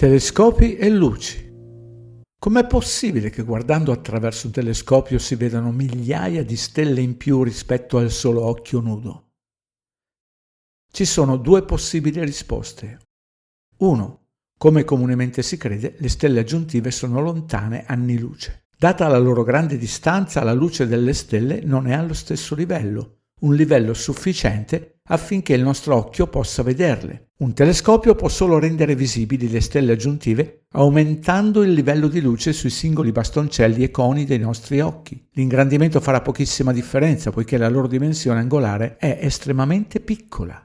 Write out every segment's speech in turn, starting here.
Telescopi e luci. Com'è possibile che guardando attraverso un telescopio si vedano migliaia di stelle in più rispetto al solo occhio nudo? Ci sono due possibili risposte. 1. Come comunemente si crede, le stelle aggiuntive sono lontane anni luce. Data la loro grande distanza, la luce delle stelle non è allo stesso livello, un livello sufficiente affinché il nostro occhio possa vederle. Un telescopio può solo rendere visibili le stelle aggiuntive aumentando il livello di luce sui singoli bastoncelli e coni dei nostri occhi. L'ingrandimento farà pochissima differenza poiché la loro dimensione angolare è estremamente piccola.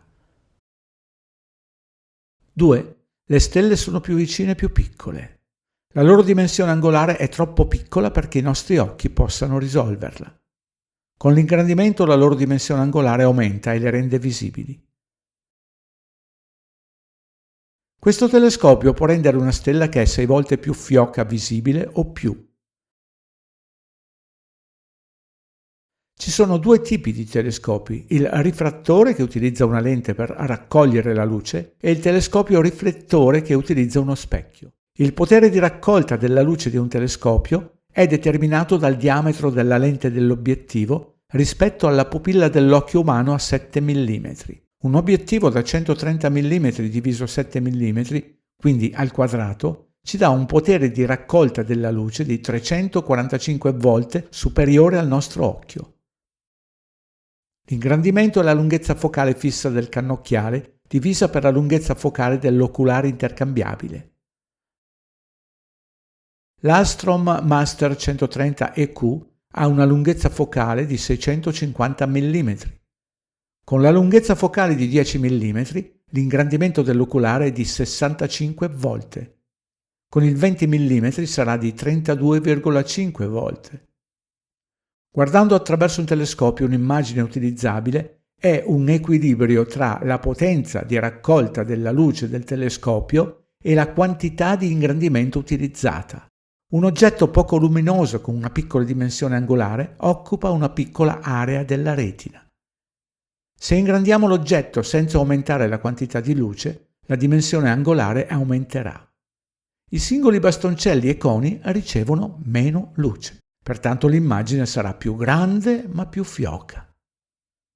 2. Le stelle sono più vicine e più piccole. La loro dimensione angolare è troppo piccola perché i nostri occhi possano risolverla. Con l'ingrandimento la loro dimensione angolare aumenta e le rende visibili. Questo telescopio può rendere una stella che è 6 volte più fioca visibile o più. Ci sono due tipi di telescopi, il rifrattore che utilizza una lente per raccogliere la luce e il telescopio riflettore che utilizza uno specchio. Il potere di raccolta della luce di un telescopio è determinato dal diametro della lente dell'obiettivo rispetto alla pupilla dell'occhio umano a 7 mm. Un obiettivo da 130 mm diviso 7 mm, quindi al quadrato, ci dà un potere di raccolta della luce di 345 volte superiore al nostro occhio. L'ingrandimento è la lunghezza focale fissa del cannocchiale divisa per la lunghezza focale dell'oculare intercambiabile. L'Alstrom Master 130 EQ ha una lunghezza focale di 650 mm. Con la lunghezza focale di 10 mm, l'ingrandimento dell'oculare è di 65 volte. Con il 20 mm sarà di 32,5 volte. Guardando attraverso un telescopio un'immagine utilizzabile è un equilibrio tra la potenza di raccolta della luce del telescopio e la quantità di ingrandimento utilizzata. Un oggetto poco luminoso con una piccola dimensione angolare occupa una piccola area della retina. Se ingrandiamo l'oggetto senza aumentare la quantità di luce, la dimensione angolare aumenterà. I singoli bastoncelli e coni ricevono meno luce, pertanto l'immagine sarà più grande ma più fioca.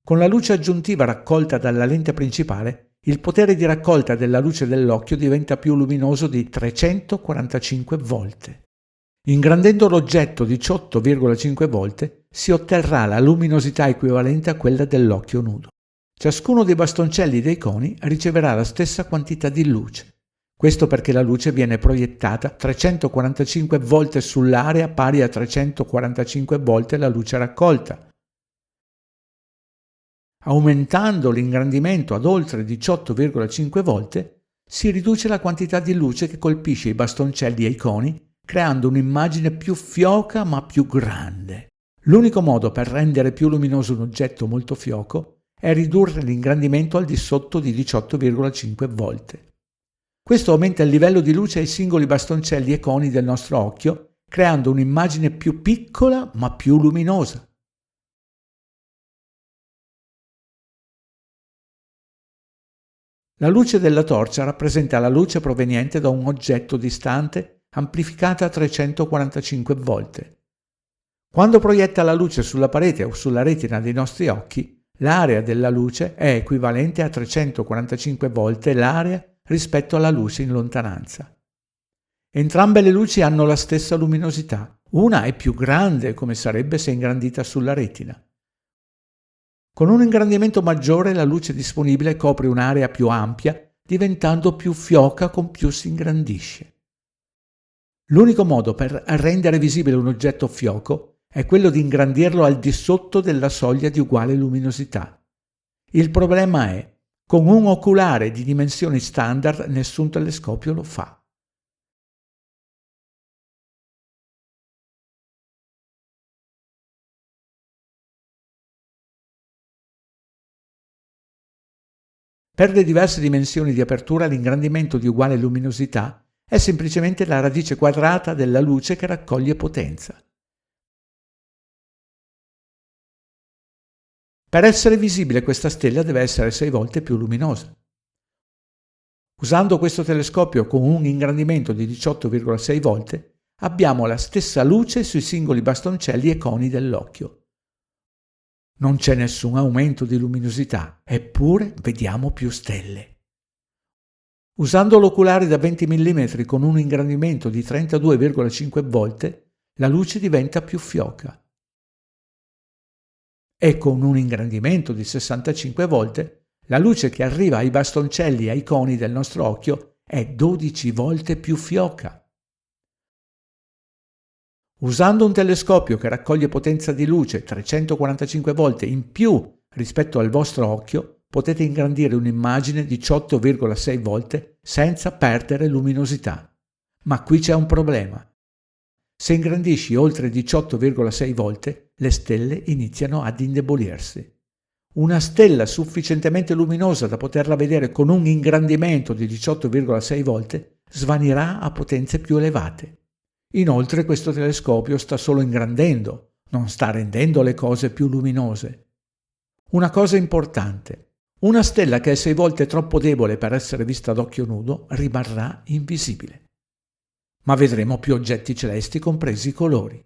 Con la luce aggiuntiva raccolta dalla lente principale, il potere di raccolta della luce dell'occhio diventa più luminoso di 345 volte. Ingrandendo l'oggetto 18,5 volte si otterrà la luminosità equivalente a quella dell'occhio nudo. Ciascuno dei bastoncelli dei coni riceverà la stessa quantità di luce. Questo perché la luce viene proiettata 345 volte sull'area pari a 345 volte la luce raccolta. Aumentando l'ingrandimento ad oltre 18,5 volte si riduce la quantità di luce che colpisce i bastoncelli e i coni, creando un'immagine più fioca ma più grande. L'unico modo per rendere più luminoso un oggetto molto fioco è ridurre l'ingrandimento al di sotto di 18,5 volte. Questo aumenta il livello di luce ai singoli bastoncelli e coni del nostro occhio, creando un'immagine più piccola ma più luminosa. La luce della torcia rappresenta la luce proveniente da un oggetto distante amplificata a 345 volte. Quando proietta la luce sulla parete o sulla retina dei nostri occhi, l'area della luce è equivalente a 345 volte l'area rispetto alla luce in lontananza. Entrambe le luci hanno la stessa luminosità. Una è più grande, come sarebbe se ingrandita sulla retina. Con un ingrandimento maggiore la luce disponibile copre un'area più ampia, diventando più fioca con più si ingrandisce. L'unico modo per rendere visibile un oggetto fioco è quello di ingrandirlo al di sotto della soglia di uguale luminosità. Il problema è, con un oculare di dimensioni standard nessun telescopio lo fa. Per le diverse dimensioni di apertura l'ingrandimento di uguale luminosità è semplicemente la radice quadrata della luce che raccoglie potenza. Per essere visibile questa stella deve essere 6 volte più luminosa. Usando questo telescopio con un ingrandimento di 18,6 volte, abbiamo la stessa luce sui singoli bastoncelli e coni dell'occhio. Non c'è nessun aumento di luminosità, eppure vediamo più stelle. Usando l'oculare da 20 mm con un ingrandimento di 32,5 volte, la luce diventa più fioca. E con un ingrandimento di 65 volte, la luce che arriva ai bastoncelli e ai coni del nostro occhio è 12 volte più fioca. Usando un telescopio che raccoglie potenza di luce 345 volte in più rispetto al vostro occhio, potete ingrandire un'immagine 18,6 volte senza perdere luminosità. Ma qui c'è un problema. Se ingrandisci oltre 18,6 volte, le stelle iniziano ad indebolirsi. Una stella sufficientemente luminosa da poterla vedere con un ingrandimento di 18,6 volte svanirà a potenze più elevate. Inoltre questo telescopio sta solo ingrandendo, non sta rendendo le cose più luminose. Una cosa importante. Una stella che è 6 volte troppo debole per essere vista ad occhio nudo rimarrà invisibile. Ma vedremo più oggetti celesti, compresi i colori.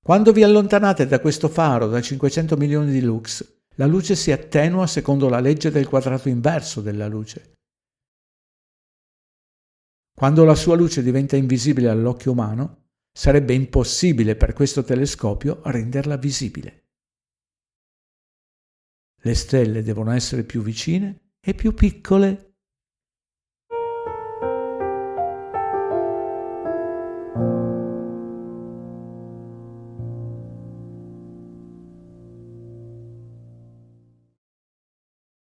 Quando vi allontanate da questo faro da 500 milioni di lux, la luce si attenua secondo la legge del quadrato inverso della luce. Quando la sua luce diventa invisibile all'occhio umano, sarebbe impossibile per questo telescopio renderla visibile. Le stelle devono essere più vicine e più piccole.